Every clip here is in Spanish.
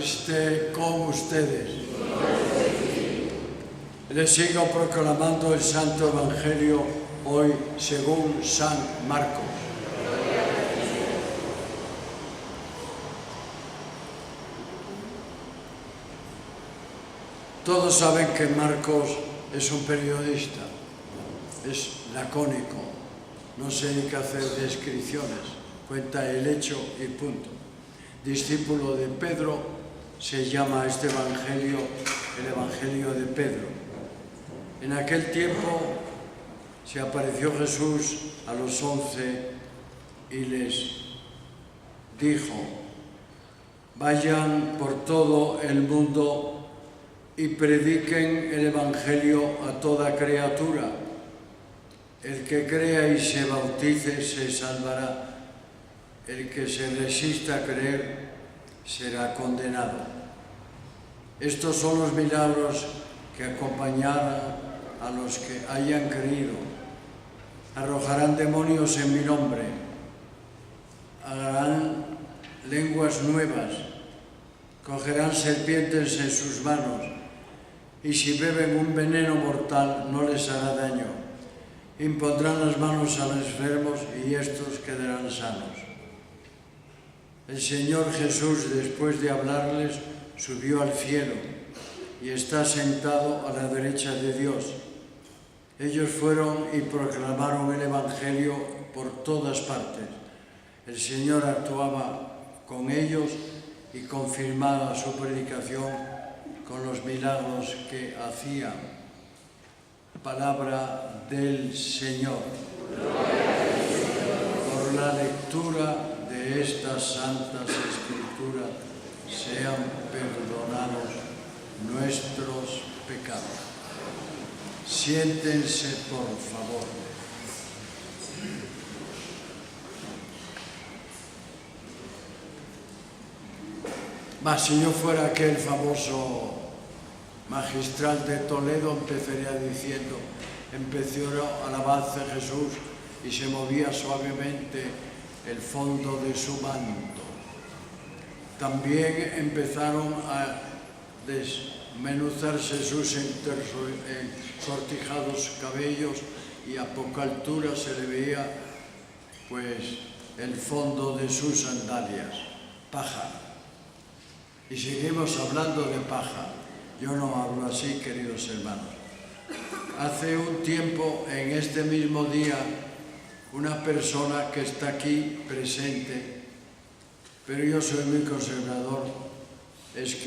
esté con ustedes. Les sigo proclamando el Santo Evangelio hoy según San Marcos. Todos saben que Marcos es un periodista, es lacónico, no se dedica a hacer descripciones, cuenta el hecho y punto. Discípulo de Pedro, se llama este Evangelio el Evangelio de Pedro. En aquel tiempo se apareció Jesús a los 11 y les dijo: vayan por todo el mundo y prediquen el Evangelio a toda criatura. El que crea y se bautice se salvará. El que se resista a creer será condenado. Estos son los milagros que acompañarán a los que hayan creído. Arrojarán demonios en mi nombre, hablarán lenguas nuevas, cogerán serpientes en sus manos, y si beben un veneno mortal no les hará daño. Impondrán las manos a los enfermos y estos quedarán sanos. El Señor Jesús, después de hablarles, subió al cielo y está sentado a la derecha de Dios. Ellos fueron y proclamaron el Evangelio por todas partes. El Señor actuaba con ellos y confirmaba su predicación con los milagros que hacía. Palabra del Señor. Por la lectura de estas santas escrituras sean perdonados nuestros pecados. Siéntense, por favor. Si yo fuera aquel famoso magistral de Toledo, empezaría diciendo: empezó alabanza a Jesús y se movía suavemente el fondo de su manto. También empezaron a desmenuzarse sus ensortijados cabellos y a poca altura se le veía pues el fondo de sus sandalias, paja. Y seguimos hablando de paja. Yo no hablo así, queridos hermanos. Hace un tiempo, en este mismo día, una persona que está aquí presente, pero yo soy muy conservador,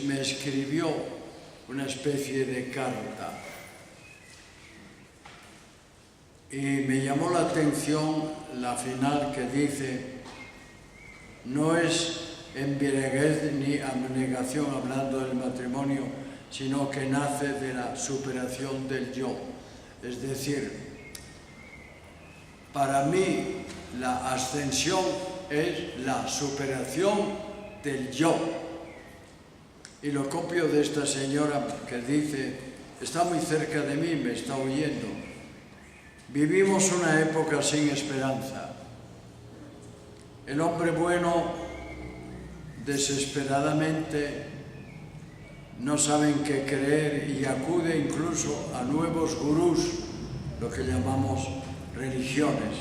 me escribió una especie de carta. Y me llamó la atención la final que dice: no es embriaguez ni abnegación, hablando del matrimonio, sino que nace de la superación del yo. Es decir, para mí la ascensión es la superación del yo. Y lo copio de esta señora que dice: está muy cerca de mí, me está oyendo. Vivimos una época sin esperanza. El hombre bueno desesperadamente no saben qué creer y acude incluso a nuevos gurús, lo que llamamos religiones.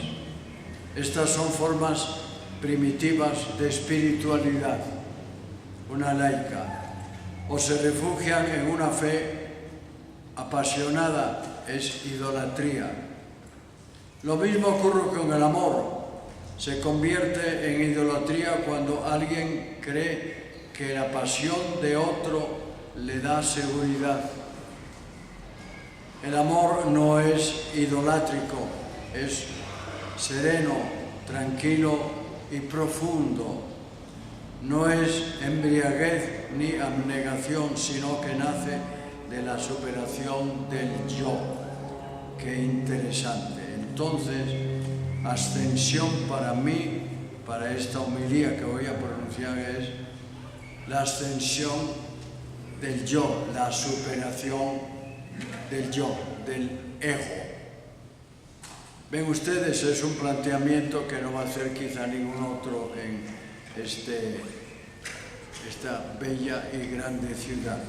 Estas son formas primitivas de espiritualidad, una laica. O se refugian en una fe apasionada, es idolatría. Lo mismo ocurre con el amor. Se convierte en idolatría cuando alguien cree que la pasión de otro le da seguridad. El amor no es idolátrico, es sereno, tranquilo y profundo. No es embriaguez ni abnegación, sino que nace de la superación del yo. Qué interesante. Entonces, ascensión para mí, para esta homilía que voy a pronunciar, es la ascensión del yo, la superación del yo, del ego. Ven ustedes, es un planteamiento que no va a hacer quizá ningún otro en esta bella y grande ciudad.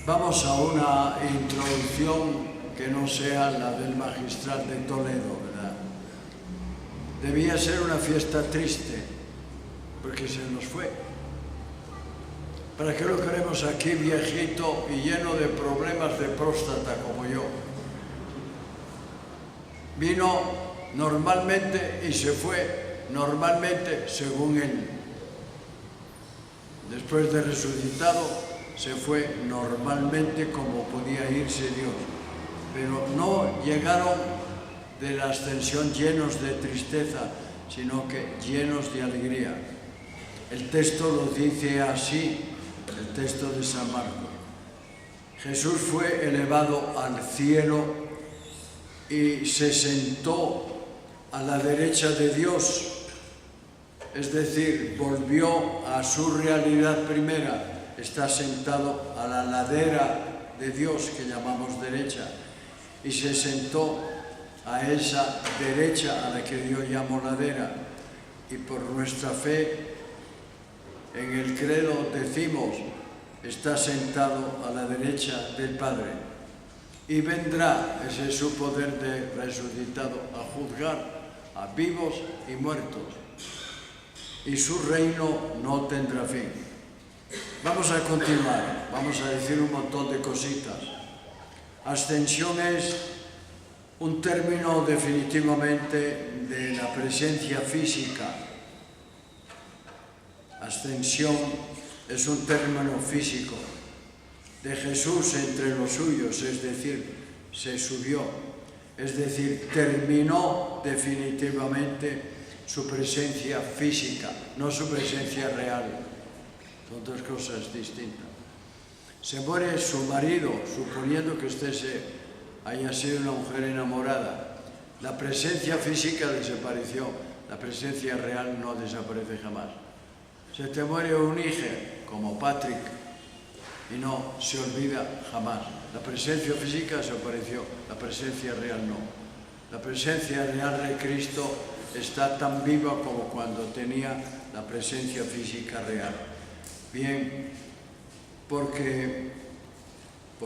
Vamos a una introducción que no sea la del magistral de Toledo, ¿verdad? Debía ser una fiesta triste, porque se nos fue. ¿Para qué lo queremos aquí viejito y lleno de problemas de próstata como yo? Vino normalmente y se fue normalmente según él. Después de resucitado se fue normalmente como podía irse Dios. Pero no llegaron de la ascensión llenos de tristeza, sino que llenos de alegría. El texto lo dice así, el texto de San Marcos. Jesús fue elevado al cielo y se sentó a la derecha de Dios, es decir, volvió a su realidad primera, está sentado a la ladera de Dios que llamamos derecha, y se sentó a esa derecha a la que Dios llamó ladera, y por nuestra fe en el credo decimos, está sentado a la derecha del Padre. Y vendrá, ese es su poder de resucitado, a juzgar a vivos y muertos. Y su reino no tendrá fin. Vamos a continuar, vamos a decir un montón de cositas. Ascensión es un término definitivamente de la presencia física. Ascensión es un término físico de Jesús entre los suyos, es decir, se subió, es decir, terminó definitivamente su presencia física, no su presencia real. Son dos cosas distintas. Se muere su marido, suponiendo que usted haya sido una mujer enamorada. La presencia física desapareció, la presencia real no desaparece jamás. Se te muere un hijo, como Patrick, y no se olvida jamás. La presencia física desapareció, la presencia real no. La presencia real de Cristo está tan viva como cuando tenía la presencia física real. Bien, porque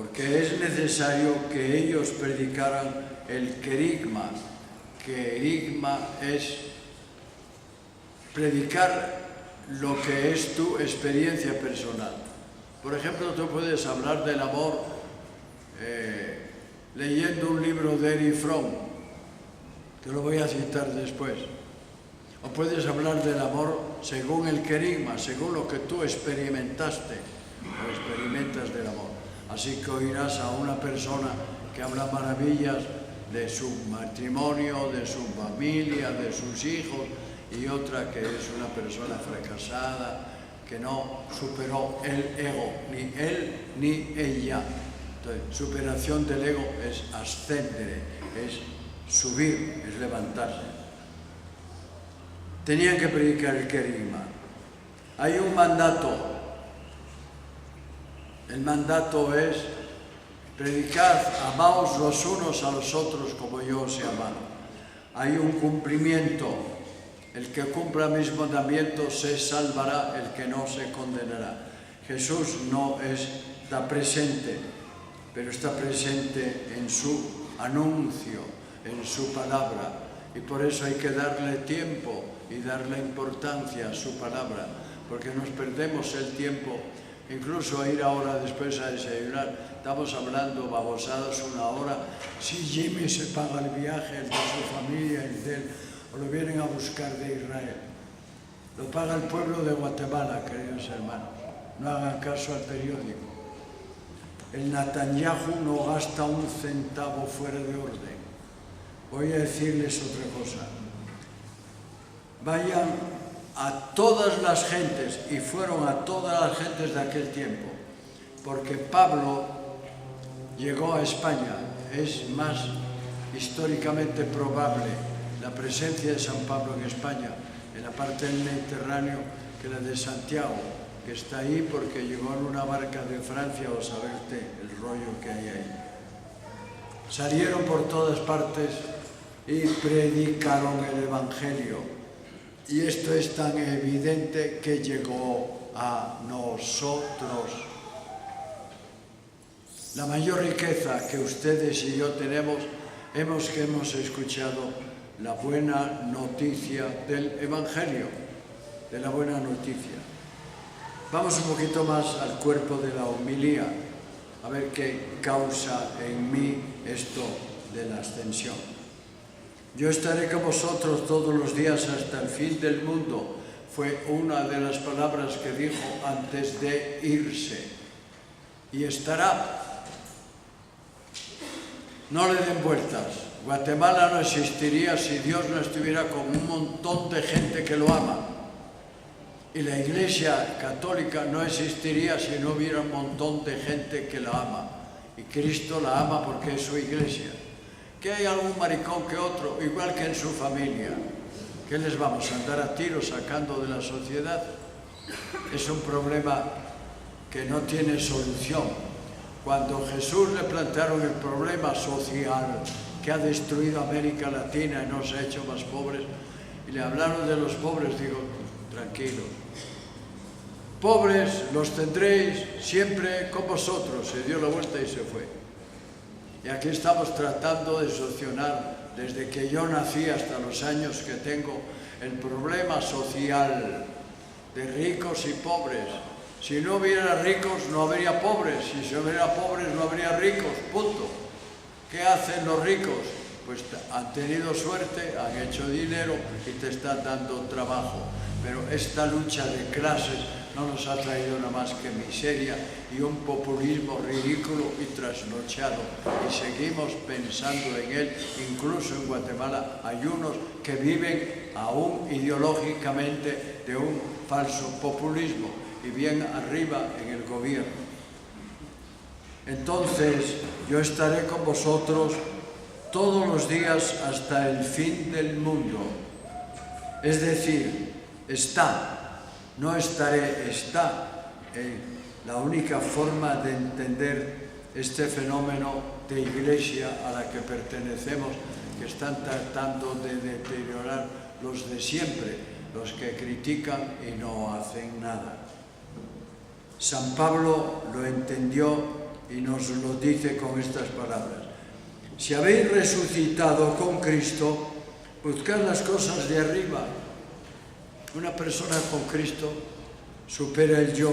es necesario que ellos predicaran el querigma. Querigma es predicar lo que es tu experiencia personal. Por ejemplo, tú puedes hablar del amor leyendo un libro de Erich Fromm, te lo voy a citar después. O puedes hablar del amor según el querigma, según lo que tú experimentaste o experimentas del amor. Así que oirás a una persona que habla maravillas de su matrimonio, de su familia, de sus hijos, y otra que es una persona fracasada, que no superó el ego, ni él ni ella. Entonces, superación del ego es ascendere, es subir, es levantarse. Tenían que predicar el querigma. Hay un mandato. El mandato es predicad, amaos los unos a los otros como yo os he amado. Hay un cumplimiento. El que cumpla mis mandamientos se salvará, el que no se condenará. Jesús no está presente, pero está presente en su anuncio, en su palabra. Y por eso hay que darle tiempo y darle importancia a su palabra, porque nos perdemos el tiempo. Incluso a ir ahora después a desayunar, estamos hablando babosadas una hora, si Jimmy se paga el viaje, el de su familia, el de él, o lo vienen a buscar de Israel. Lo paga el pueblo de Guatemala, queridos hermanos. No hagan caso al periódico. El Netanyahu no gasta un centavo fuera de orden. Voy a decirles otra cosa. Vayan a todas las gentes, y fueron a todas las gentes de aquel tiempo, porque Pablo llegó a España. Es más históricamente probable la presencia de San Pablo en España, en la parte del Mediterráneo, que la de Santiago, que está ahí porque llegó en una barca de Francia, o saberte el rollo que hay ahí. Salieron por todas partes y predicaron el Evangelio. Y esto es tan evidente que llegó a nosotros. La mayor riqueza que ustedes y yo tenemos es que hemos escuchado la buena noticia del Evangelio, de la buena noticia. Vamos un poquito más al cuerpo de la homilía, a ver qué causa en mí esto de la ascensión. Yo estaré con vosotros todos los días hasta el fin del mundo. Fue una de las palabras que dijo antes de irse. Y estará. No le den vueltas. Guatemala no existiría si Dios no estuviera con un montón de gente que lo ama. Y la Iglesia Católica no existiría si no hubiera un montón de gente que la ama. Y Cristo la ama porque es su Iglesia. Que hay algún maricón que otro, igual que en su familia. ¿Qué les vamos a andar a tiros sacando de la sociedad? Es un problema que no tiene solución. Cuando Jesús le plantearon el problema social que ha destruido América Latina y nos ha hecho más pobres, y le hablaron de los pobres, digo, tranquilos. Pobres los tendréis siempre con vosotros. Se dio la vuelta y se fue. Y aquí estamos tratando de solucionar, desde que yo nací hasta los años que tengo, el problema social de ricos y pobres. Si no hubiera ricos, no habría pobres. Si no hubiera pobres, no habría ricos. Punto. ¿Qué hacen los ricos? Pues han tenido suerte, han hecho dinero y te están dando trabajo. Pero esta lucha de clases no nos ha traído nada más que miseria y un populismo ridículo y trasnochado. Y seguimos pensando en él. Incluso en Guatemala hay unos que viven aún ideológicamente de un falso populismo y bien arriba en el gobierno. Entonces, yo estaré con vosotros todos los días hasta el fin del mundo. Es decir, está, no estaré, está. La única forma de entender este fenómeno de iglesia a la que pertenecemos, que están tratando de deteriorar los de siempre, los que critican y no hacen nada. San Pablo lo entendió y nos lo dice con estas palabras. Si habéis resucitado con Cristo, buscad las cosas de arriba. Una persona con Cristo supera el yo.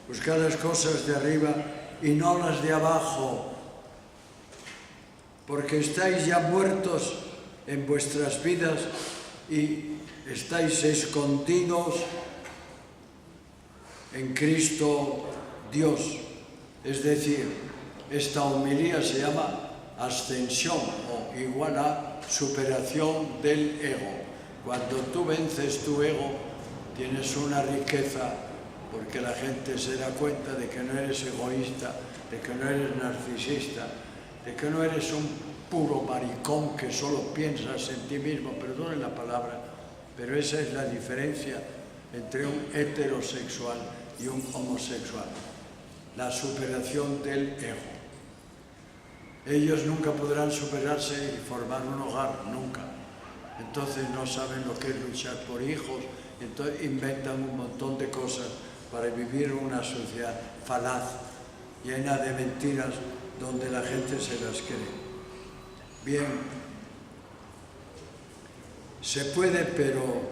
Buscad las cosas de arriba y no las de abajo, porque estáis ya muertos en vuestras vidas y estáis escondidos en Cristo Dios. Es decir, esta homilía se llama ascensión o igual a superación del ego. Cuando tú vences tu ego, tienes una riqueza, porque la gente se da cuenta de que no eres egoísta, de que no eres narcisista, de que no eres un puro maricón que solo piensas en ti mismo, perdonen la palabra, pero esa es la diferencia entre un heterosexual y un homosexual. La superación del ego. Ellos nunca podrán superarse y formar un hogar, nunca. Entonces no saben lo que es luchar por hijos, entonces inventan un montón de cosas para vivir en una sociedad falaz, llena de mentiras, donde la gente se las cree. Bien, se puede, pero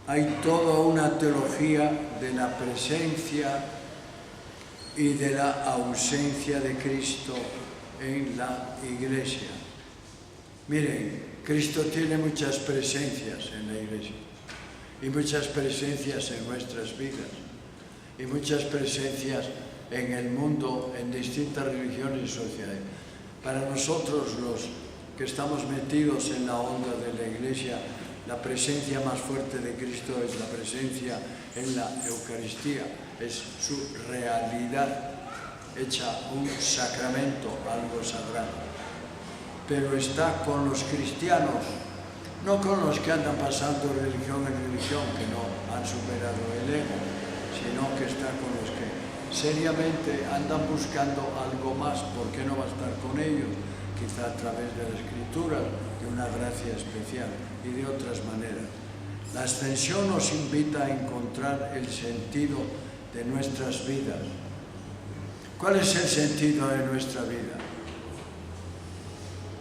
hay toda una teología de la presencia y de la ausencia de Cristo en la Iglesia. Miren, Cristo tiene muchas presencias en la Iglesia y muchas presencias en nuestras vidas y muchas presencias en el mundo, en distintas religiones y sociedades. Para nosotros, los que estamos metidos en la onda de la Iglesia, la presencia más fuerte de Cristo es la presencia en la Eucaristía, es su realidad hecha un sacramento, algo sagrado. Pero está con los cristianos, no con los que andan pasando religión en religión, que no han superado el ego, sino que está con los que seriamente andan buscando algo más. ¿Por qué no va a estar con ellos? Quizá a través de la Escritura, de una gracia especial y de otras maneras. La ascensión nos invita a encontrar el sentido de nuestras vidas. ¿Cuál es el sentido de nuestra vida?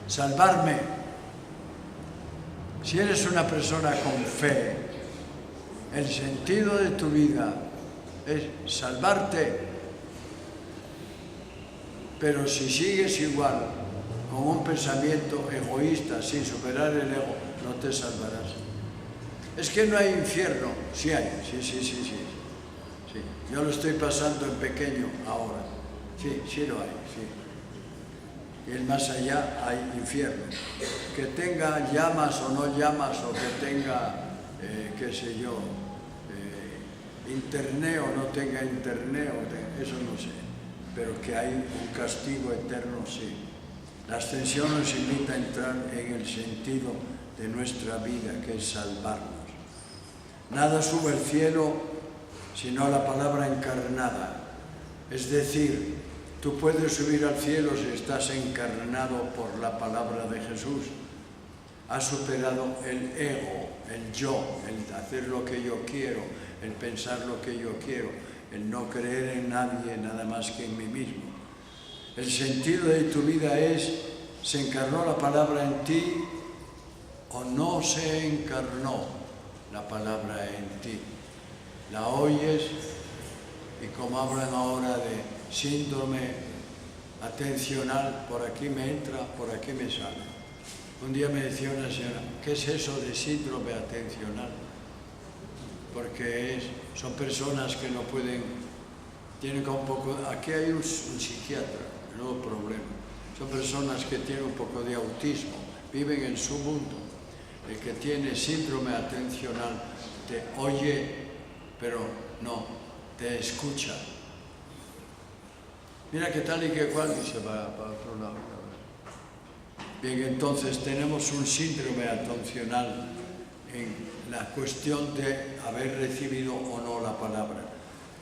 Salvarme. Si eres una persona con fe, el sentido de tu vida es salvarte. Pero si sigues igual, con un pensamiento egoísta, sin superar el ego, no te salvarás. Es que no hay infierno. Sí hay, sí. Yo lo estoy pasando en pequeño ahora. Sí lo hay, sí. Y el más allá hay infierno. Que tenga llamas o no llamas, o que tenga, qué sé yo, internet o no tenga internet, eso no sé. Pero que hay un castigo eterno, sí. La ascensión nos invita a entrar en el sentido de nuestra vida, que es salvarnos. Nada sube al cielo sino la palabra encarnada. Es decir, tú puedes subir al cielo si estás encarnado por la palabra de Jesús. Has superado el ego, el yo, el hacer lo que yo quiero, el pensar lo que yo quiero, el no creer en nadie nada más que en mí mismo. El sentido de tu vida es, ¿se encarnó la palabra en ti o no se encarnó la palabra en ti? La oyes y como hablan ahora de síndrome atencional, por aquí me entra, por aquí me sale. Un día me decía una señora, ¿qué es eso de síndrome atencional? Porque son personas que no pueden, tienen un poco, aquí hay un psiquiatra, no problema, son personas que tienen un poco de autismo, viven en su mundo. El que tiene síndrome atencional te oye, pero no, te escucha. Mira qué tal y qué cual, y se va para otro lado. Bien, entonces tenemos un síndrome atencional en la cuestión de haber recibido o no la palabra.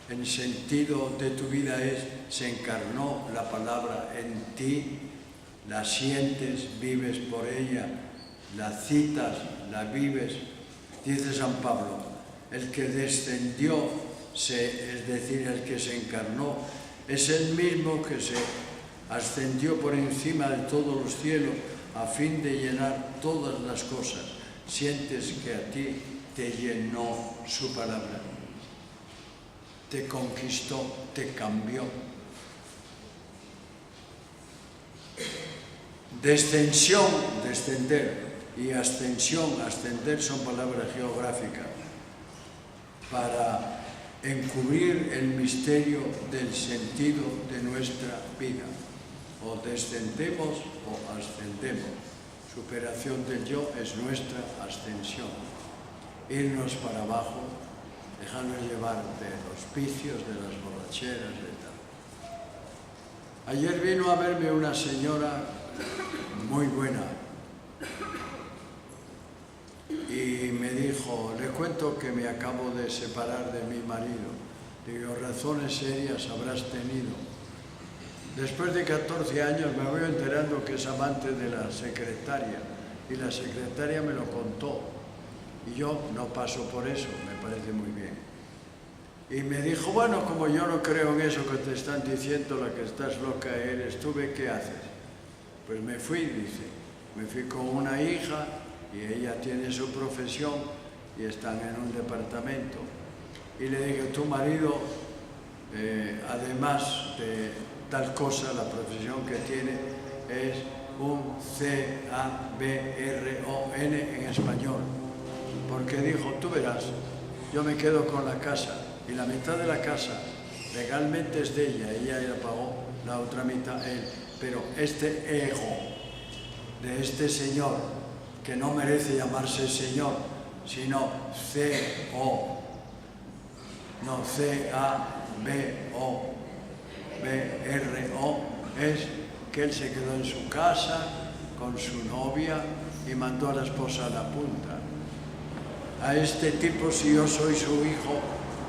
El sentido de tu vida es, se encarnó la palabra en ti, la sientes, vives por ella, la citas, la vives. Dice San Pablo, el que descendió, es decir, el que se encarnó, es el mismo que se ascendió por encima de todos los cielos a fin de llenar todas las cosas. Sientes que a ti te llenó su palabra, te conquistó, te cambió. Descensión, descender, y ascensión, ascender son palabras geográficas para encubrir el misterio del sentido de nuestra vida. O descendemos o ascendemos. Superación del yo es nuestra ascensión. Irnos para abajo, dejarnos llevar de los vicios, de las borracheras, de tal. Ayer vino a verme una señora muy buena y me dijo, le cuento que me acabo de separar de mi marido. Digo, razones serias habrás tenido. Después de 14 años me voy enterando que es amante de la secretaria y la secretaria me lo contó y yo no paso por eso, me parece muy bien. Y me dijo, bueno, como yo no creo en eso que te están diciendo, la que estás loca eres tú, ¿qué haces? Pues me fui, dice, me fui con una hija y ella tiene su profesión y están en un departamento. Y le dije, tu marido, además de tal cosa, la profesión que tiene es un C-A-B-R-O-N en español. Porque dijo, tú verás, yo me quedo con la casa y la mitad de la casa legalmente es de ella la pagó, la otra mitad él. Pero este ego de este señor, que no merece llamarse señor, sino C-O, no C-A-B-O-B-R-O, es que él se quedó en su casa con su novia y mandó a la esposa a la punta. A este tipo, si yo soy su hijo,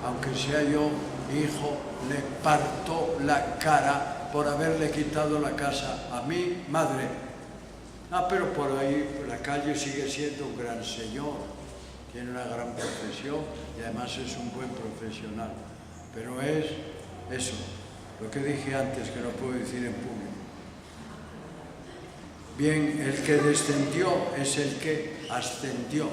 aunque sea yo hijo, le parto la cara por haberle quitado la casa a mi madre. Pero por ahí, por la calle, sigue siendo un gran señor. tiene una gran profesión y además es un buen profesional. Pero es eso, lo que dije antes, que no puedo decir en público. Bien, el que descendió es el que ascendió.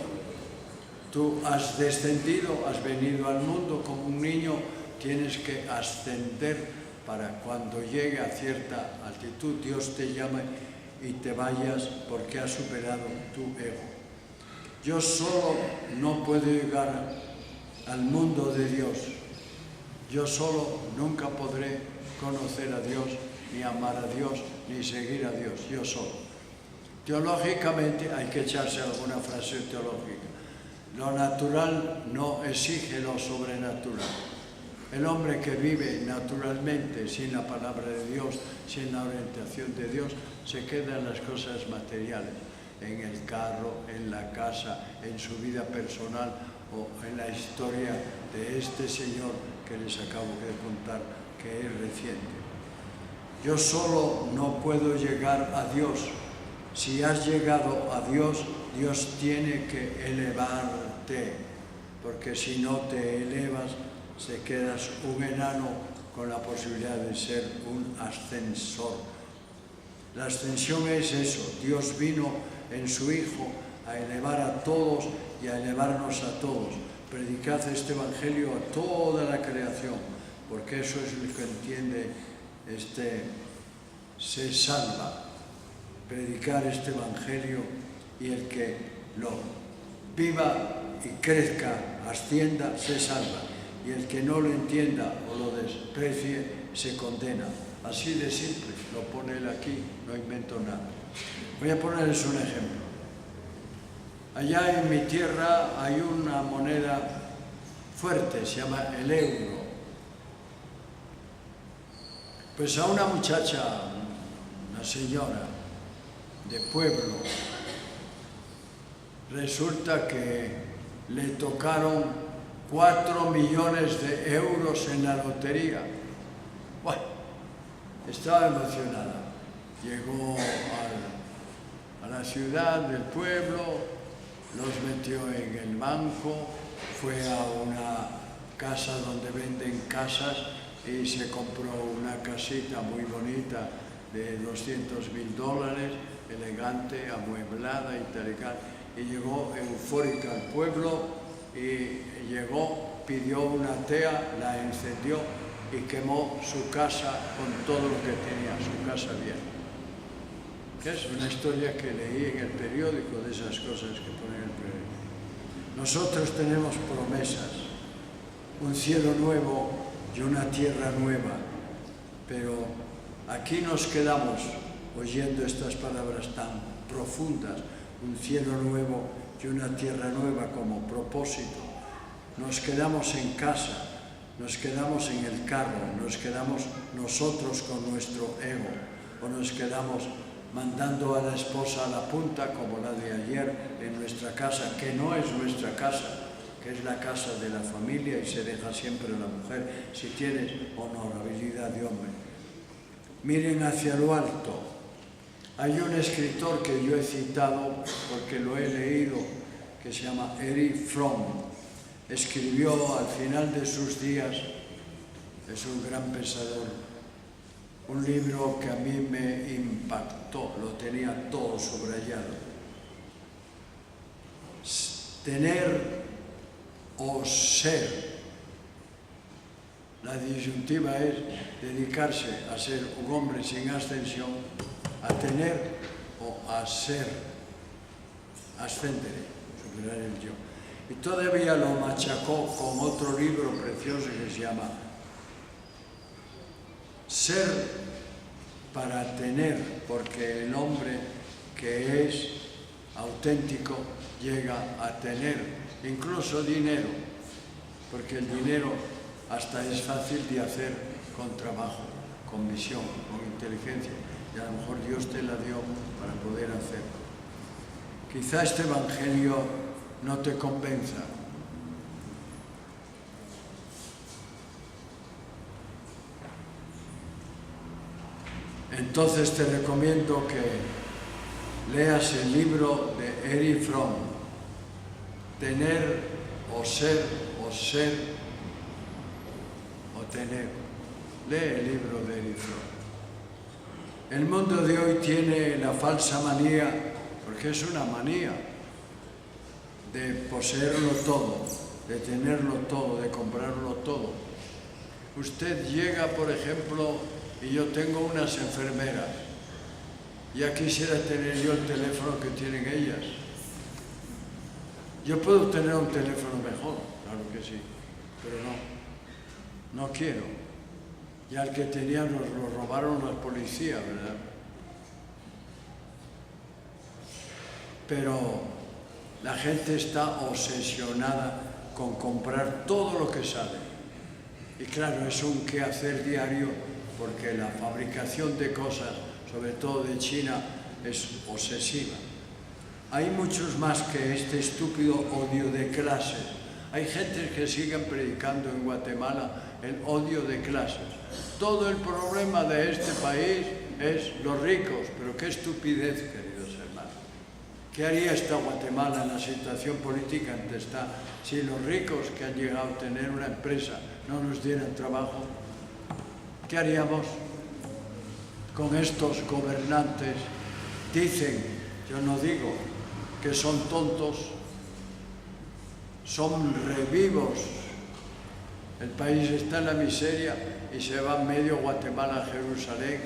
Tú has descendido, has venido al mundo como un niño, tienes que ascender para cuando llegue a cierta altitud, Dios te llame y te vayas porque has superado tu ego. Yo solo no puedo llegar al mundo de Dios. Yo solo nunca podré conocer a Dios, ni amar a Dios, ni seguir a Dios, yo solo. Teológicamente hay que echarse alguna frase teológica. Lo natural no exige lo sobrenatural. El hombre que vive naturalmente, sin la palabra de Dios, sin la orientación de Dios, se queda en las cosas materiales, en el carro, en la casa, en su vida personal o en la historia de este señor que les acabo de contar, que es reciente. Yo solo no puedo llegar a Dios. Si has llegado a Dios, Dios tiene que elevarte, porque si no te elevas, te quedas un enano con la posibilidad de ser un ascensor. La ascensión es eso, Dios vino en su Hijo a elevar a todos y a elevarnos a todos. Predicad este Evangelio a toda la creación, porque eso es lo que entiende se salva. Predicar este Evangelio y el que lo viva y crezca, ascienda, se salva. Y el que no lo entienda o lo desprecie, se condena. Así de simple, lo pone él aquí, no invento nada. Voy a ponerles un ejemplo. Allá en mi tierra hay una moneda fuerte, se llama el euro. Pues a una muchacha, una señora de pueblo, resulta que le tocaron 4 millones de euros en la lotería. Bueno, estaba emocionada. Llegó a la ciudad del pueblo, los metió en el banco, fue a una casa donde venden casas y se compró una casita muy bonita de $200.000, elegante, amueblada y tal y tal. Y llegó eufórica al pueblo y llegó, pidió una tea, la encendió y quemó su casa con todo lo que tenía, su casa bien. Es una historia que leí en el periódico, de esas cosas que ponen en el periódico. Nosotros tenemos promesas, un cielo nuevo y una tierra nueva, pero aquí nos quedamos oyendo estas palabras tan profundas, un cielo nuevo y una tierra nueva como propósito. Nos quedamos en casa, nos quedamos en el carro, nos quedamos nosotros con nuestro ego, o nos quedamos mandando a la esposa a la punta, como la de ayer, en nuestra casa, que no es nuestra casa, que es la casa de la familia y se deja siempre a la mujer, si tienes honorabilidad de hombre. Miren hacia lo alto. Hay un escritor que yo he citado, porque lo he leído, que se llama Erich Fromm. Escribió al final de sus días, es un gran pensador, un libro que a mí me impactó, lo tenía todo subrayado. Tener o ser. La disyuntiva es dedicarse a ser un hombre sin ascensión, a tener o a ser, ascender, superar el yo. Y todavía lo machacó con otro libro precioso que se llama Ser para tener, porque el hombre que es auténtico llega a tener incluso dinero, porque el dinero hasta es fácil de hacer con trabajo, con visión, con inteligencia, y a lo mejor Dios te la dio para poder hacerlo. Quizá este Evangelio no te convenza. Entonces te recomiendo que leas el libro de Erich Fromm, tener o ser o tener. Lee el libro de Erizón. El mundo de hoy tiene la falsa manía, porque es una manía, de poseerlo todo, de tenerlo todo, de comprarlo todo. Usted llega, por ejemplo, y yo tengo unas enfermeras. Ya quisiera tener yo el teléfono que tienen ellas. Yo puedo tener un teléfono mejor, claro que sí, pero no quiero. Ya el que tenía nos lo robaron los policías, ¿verdad? Pero la gente está obsesionada con comprar todo lo que sale. Y claro, es un quehacer diario porque la fabricación de cosas, sobre todo de China, es obsesiva. Hay muchos más que este estúpido odio de clases. Hay gente que siguen predicando en Guatemala el odio de clases. Todo el problema de este país es los ricos, pero qué estupidez, queridos hermanos. ¿Qué haría esta Guatemala en la situación política en que está si los ricos que han llegado a tener una empresa no nos dieran trabajo? ¿Qué haríamos con estos gobernantes? Dicen, yo no digo que son tontos, son revivos. El país está en la miseria y se va medio Guatemala a Jerusalén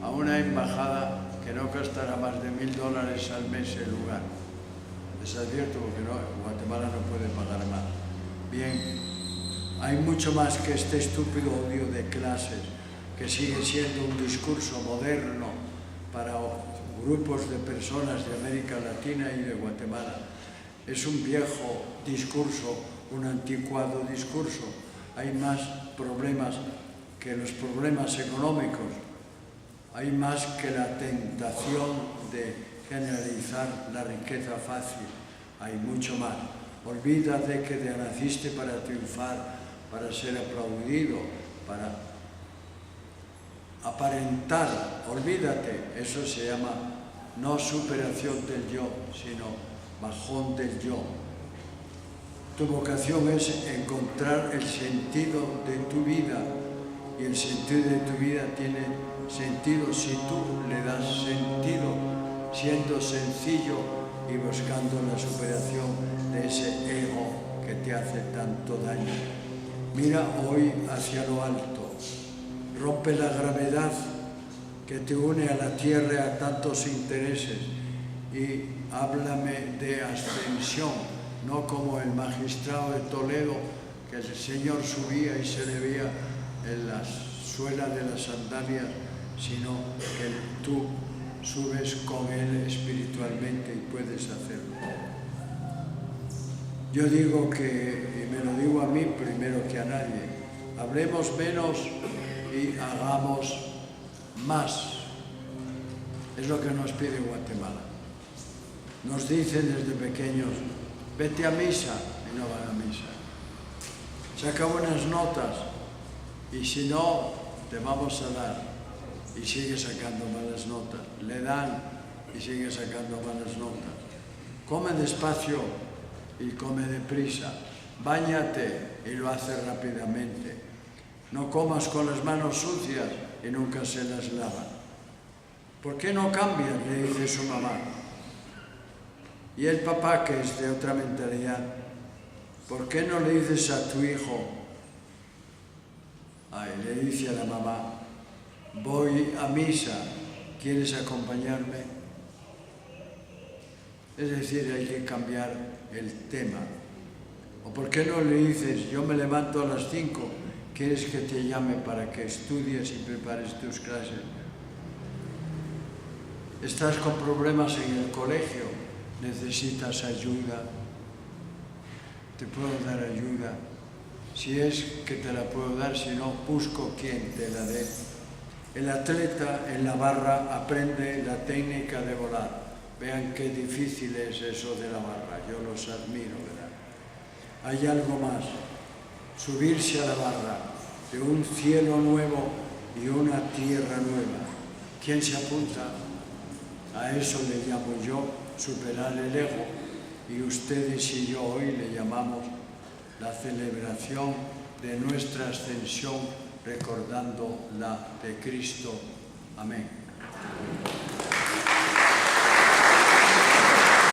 a una embajada que no costará más de $1000 al mes el lugar. Les advierto porque Guatemala no puede pagar más. Bien, hay mucho más que este estúpido odio de clases, que sigue siendo un discurso moderno para grupos de personas de América Latina y de Guatemala. Es un viejo discurso, un anticuado discurso. Hay más problemas que los problemas económicos. Hay más que la tentación de generalizar la riqueza fácil. Hay mucho más. Olvídate que te naciste para triunfar, para ser aplaudido, para aparentar. Olvídate. Eso se llama no superación del yo, sino bajón del yo. Tu vocación es encontrar el sentido de tu vida, y el sentido de tu vida tiene sentido si tú le das sentido, siendo sencillo y buscando la superación de ese ego que te hace tanto daño. Mira hoy hacia lo alto, rompe la gravedad que te une a la tierra y a tantos intereses, y háblame de ascensión, no como el magistrado de Toledo, que el Señor subía y se le veía en las suelas de las sandalias, sino que tú subes con Él espiritualmente y puedes hacerlo. Yo digo que, y me lo digo a mí primero que a nadie, hablemos menos y hagamos más. Es lo que nos pide Guatemala. Nos dicen desde pequeños, vete a misa, y no van a misa. Saca buenas notas, y si no, te vamos a dar. Y sigue sacando malas notas. Le dan y sigue sacando malas notas. Come despacio y come deprisa. Báñate y lo hace rápidamente. No comas con las manos sucias y nunca se las lavan. ¿Por qué no cambias?, le dice su mamá. Y el papá, que es de otra mentalidad, ¿por qué no le dices a tu hijo? Le dice a la mamá, voy a misa, ¿quieres acompañarme? Es decir, hay que cambiar el tema. ¿O por qué no le dices, yo me levanto a las 5, ¿quieres que te llame para que estudies y prepares tus clases? Estás con problemas en el colegio, necesitas ayuda, te puedo dar ayuda. Si es que te la puedo dar, si no, busco quien te la dé. El atleta en la barra aprende la técnica de volar. Vean qué difícil es eso de la barra, yo los admiro, ¿verdad? Hay algo más, subirse a la barra de un cielo nuevo y una tierra nueva. ¿Quién se apunta? A eso le llamo yo superar el ego. y ustedes y yo hoy le llamamos la celebración de nuestra ascensión, recordando la de Cristo. Amén.